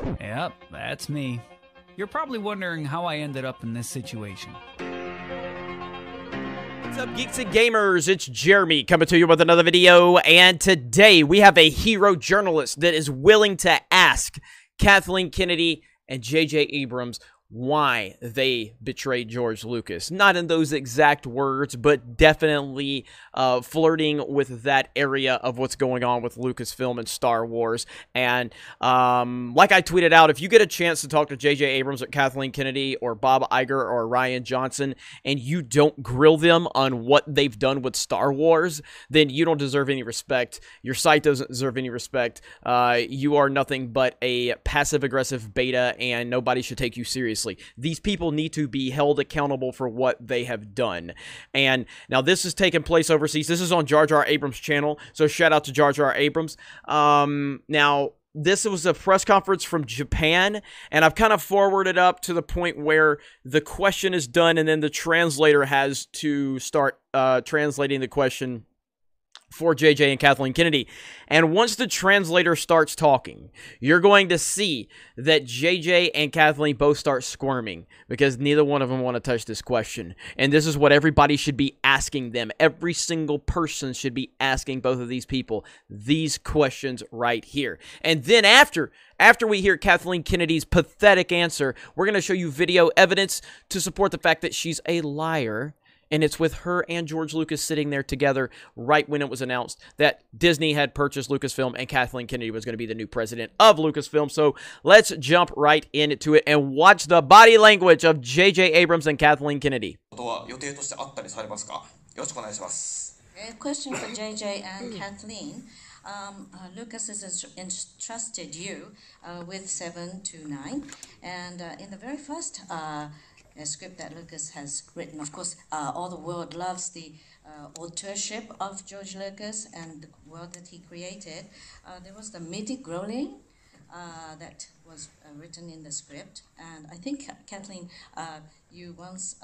Yep, that's me. You're probably wondering how I ended up in this situation. What's up, geeks and gamers? It's Jeremy coming to you with another video, and today we have a hero journalist that is willing to ask Kathleen Kennedy and J.J. Abrams why they betrayed George Lucas. Not in those exact words, but definitely flirting with that area of what's going on with Lucasfilm and Star Wars. And like I tweeted out, if you get a chance to talk to J.J. Abrams or Kathleen Kennedy or Bob Iger or Rian Johnson and you don't grill them on what they've done with Star Wars, then you don't deserve any respect. Your site doesn't deserve any respect. You are nothing but a passive-aggressive beta, and nobody should take you seriously. These people need to be held accountable for what they have done. And now this is taking place overseas. This is on Jar Jar Abrams' channel, so shout out to Jar Jar Abrams. Now, this was a press conference from Japan, and I've kind of forwarded up to the point where the question is done, and then the translator has to start translating the question for JJ and Kathleen Kennedy. And once the translator starts talking, you're going to see that JJ and Kathleen both start squirming because neither one of them want to touch this question. And this is what everybody should be asking them. Every single person should be asking both of these people these questions right here. And then after we hear Kathleen Kennedy's pathetic answer, we're going to show you video evidence to support the fact that she's a liar. And it's with her and George Lucas sitting there together right when it was announced that Disney had purchased Lucasfilm and Kathleen Kennedy was going to be the new president of Lucasfilm. So let's jump right into it and watch the body language of J.J. Abrams and Kathleen Kennedy. Question for JJ and Kathleen. Lucas has entrusted you with 7 to 9, and in the very first script that Lucas has written, of course, all the world loves the authorship of George Lucas and the world that he created. There was the mythic growling that was written in the script, and I think, Kathleen, you once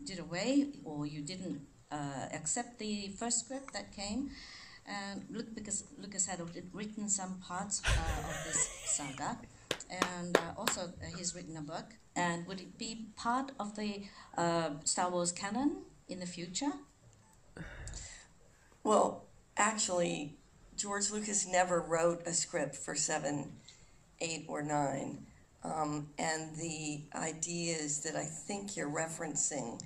did away, or you didn't accept the first script that came, and because Lucas had written some parts of this saga, and also he's written a book. And would it be part of the Star Wars canon in the future? Well, actually, George Lucas never wrote a script for 7, 8, or 9. And the ideas that I think you're referencing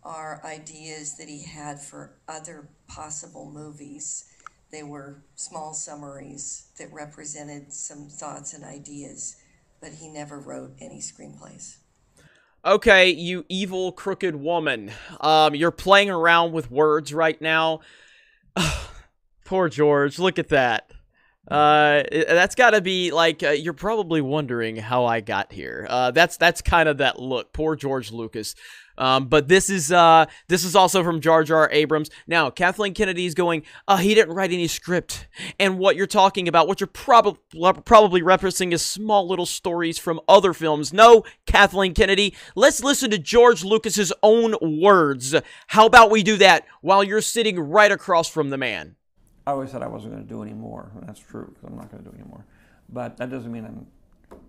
are ideas that he had for other possible movies. They were small summaries that represented some thoughts and ideas, but he never wrote any screenplays. Okay, you evil, crooked woman. You're playing around with words right now. Poor George, look at that. That's gotta be, like, you're probably wondering how I got here. That's kind of that look. Poor George Lucas. But this is also from Jar Jar Abrams. Now, Kathleen Kennedy is going, he didn't write any script. And what you're talking about, what you're probably referencing is small little stories from other films. No, Kathleen Kennedy, let's listen to George Lucas's own words. How about we do that while you're sitting right across from the man? I always said I wasn't going to do any more, and that's true, because I'm not going to do any more. But that doesn't mean I'm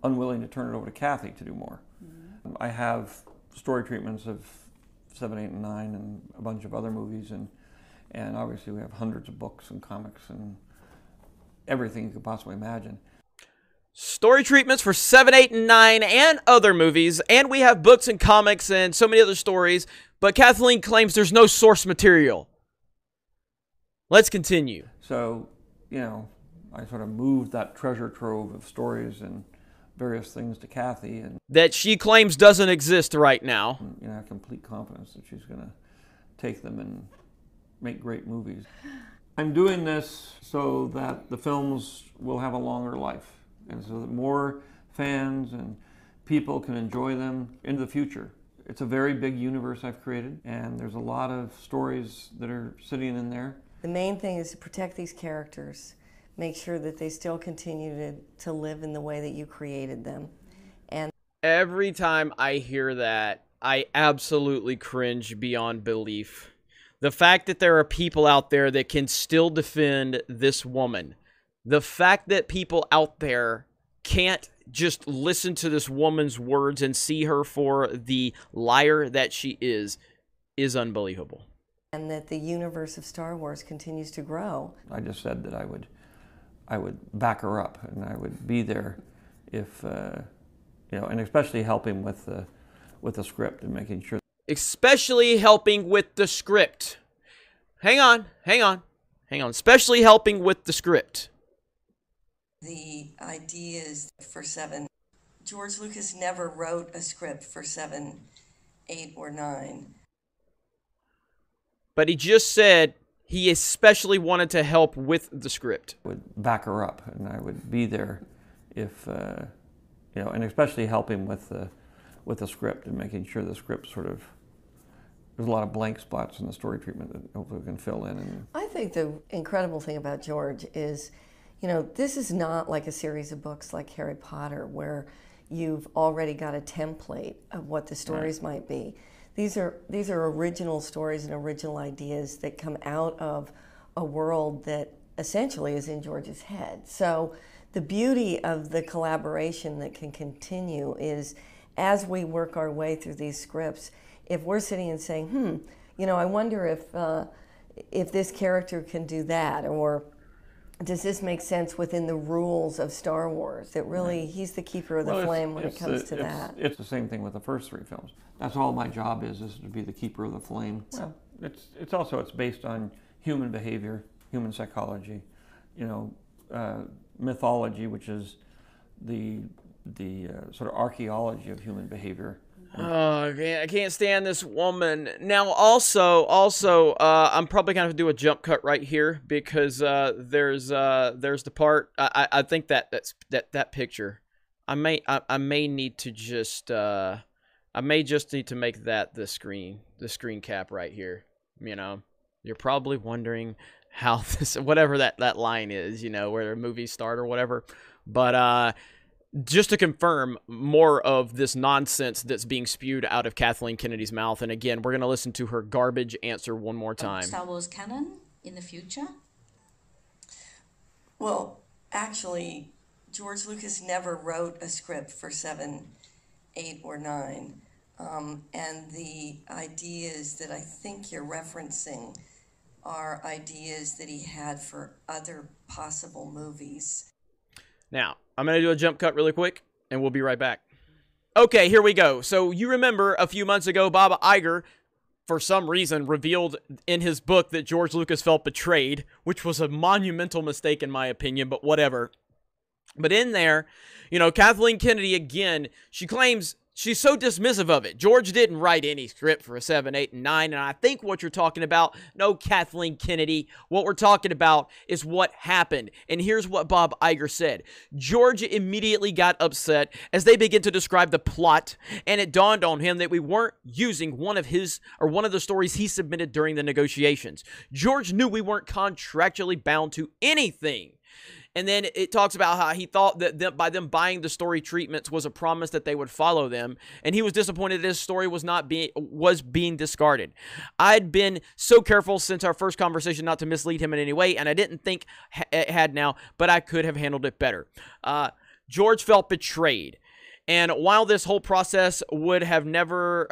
unwilling to turn it over to Kathy to do more. Mm-hmm. I have story treatments of 7, 8, and 9, and a bunch of other movies, and obviously we have hundreds of books and comics and everything you could possibly imagine. Story treatments for 7, 8, and 9 and other movies, and we have books and comics and so many other stories, but Kathleen claims there's no source material. Let's continue. So, you know, I sort of moved that treasure trove of stories and various things to Kathy, and that she claims doesn't exist right now. And, you know, I have complete confidence that she's going to take them and make great movies. I'm doing this so that the films will have a longer life, and so that more fans and people can enjoy them into the future. It's a very big universe I've created, and there's a lot of stories that are sitting in there. The main thing is to protect these characters, make sure that they still continue to live in the way that you created them. And every time I hear that, I absolutely cringe beyond belief. The fact that there are people out there that can still defend this woman. The fact that people out there can't just listen to this woman's words and see her for the liar that she is unbelievable. And that the universe of Star Wars continues to grow. I just said that I would back her up, and I would be there if, you know, and especially helping with the script and making sure. Especially helping with the script. Hang on. Especially helping with the script. The ideas for 7. George Lucas never wrote a script for 7, 8, or 9. But he just said he especially wanted to help with the script. I would back her up, and I would be there if, you know, and especially helping with the script and making sure the script sort of, there's a lot of blank spots in the story treatment that hopefully we can fill in. And I think the incredible thing about George is, you know, this is not like a series of books like Harry Potter where you've already got a template of what the stories might be. These are original stories and original ideas that come out of a world that essentially is in George's head. So the beauty of the collaboration that can continue is as we work our way through these scripts, if we're sitting and saying, you know, I wonder if this character can do that, or does this make sense within the rules of Star Wars? That really, he's the keeper of the flame when it comes to that. It's the same thing with the first 3 films. That's all my job is to be the keeper of the flame. Well, it's based on human behavior, human psychology, you know, mythology, which is the sort of archaeology of human behavior. Oh, I can't stand this woman. Now, also, I'm probably gonna have to do a jump cut right here because there's the part. I think that picture. I may need to just I may just need to make that the screen cap right here. You know, you're probably wondering how this, whatever that line is, you know, where the movies start or whatever, but just to confirm more of this nonsense that's being spewed out of Kathleen Kennedy's mouth. And again, we're going to listen to her garbage answer one more time. Star Wars canon in the future? Well, actually, George Lucas never wrote a script for 7, 8, or 9. And the ideas that I think you're referencing are ideas that he had for other possible movies. Now, I'm going to do a jump cut really quick, and we'll be right back. Okay, here we go. So you remember a few months ago, Bob Iger, for some reason, revealed in his book that George Lucas felt betrayed, which was a monumental mistake in my opinion, but whatever. But in there, you know, Kathleen Kennedy, again, she claims she's so dismissive of it. George didn't write any script for a 7, 8, and 9, and I think what you're talking about, no, Kathleen Kennedy, what we're talking about is what happened. And here's what Bob Iger said. George immediately got upset as they began to describe the plot, and it dawned on him that we weren't using one of the stories he submitted during the negotiations. George knew we weren't contractually bound to anything. And then it talks about how he thought that by them buying the story treatments was a promise that they would follow them, and he was disappointed that his story was being discarded. I'd been so careful since our first conversation not to mislead him in any way, and I didn't think it had now, but I could have handled it better. George felt betrayed. And while this whole process would have never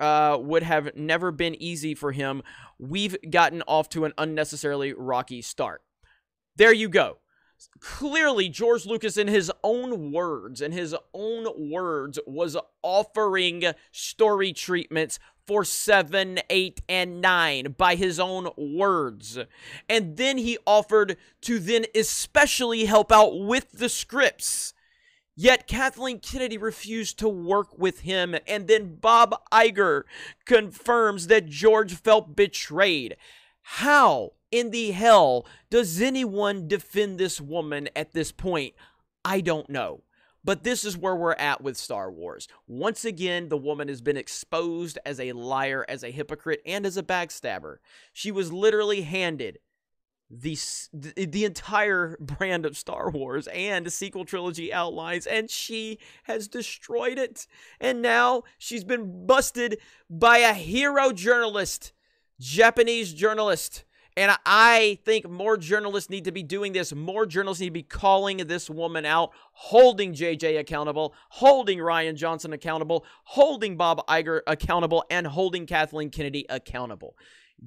been easy for him, we've gotten off to an unnecessarily rocky start. There you go. Clearly, George Lucas, in his own words, was offering story treatments for 7, 8, and 9 by his own words. And then he offered to then especially help out with the scripts. Yet Kathleen Kennedy refused to work with him, and then Bob Iger confirms that George felt betrayed. How in the hell does anyone defend this woman at this point? I don't know. But this is where we're at with Star Wars. Once again, the woman has been exposed as a liar, as a hypocrite, and as a backstabber. She was literally handed the entire brand of Star Wars and the sequel trilogy outlines, and she has destroyed it. And now she's been busted by a hero journalist, Japanese journalist, And I think more journalists need to be doing this. More journalists need to be calling this woman out, holding JJ accountable, holding Ryan Johnson accountable, holding Bob Iger accountable, and holding Kathleen Kennedy accountable.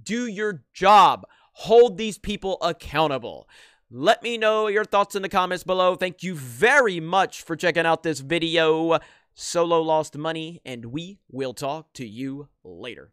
Do your job. Hold these people accountable. Let me know your thoughts in the comments below. Thank you very much for checking out this video. Solo lost money, and we will talk to you later.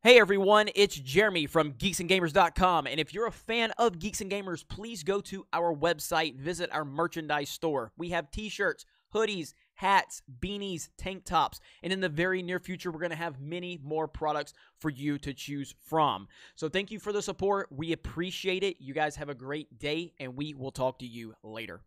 Hey everyone, it's Jeremy from geeksandgamers.com, and if you're a fan of Geeks and Gamers, please go to our website, visit our merchandise store. We have t-shirts, hoodies, hats, beanies, tank tops, and in the very near future, we're going to have many more products for you to choose from. So thank you for the support. We appreciate it. You guys have a great day, and we will talk to you later.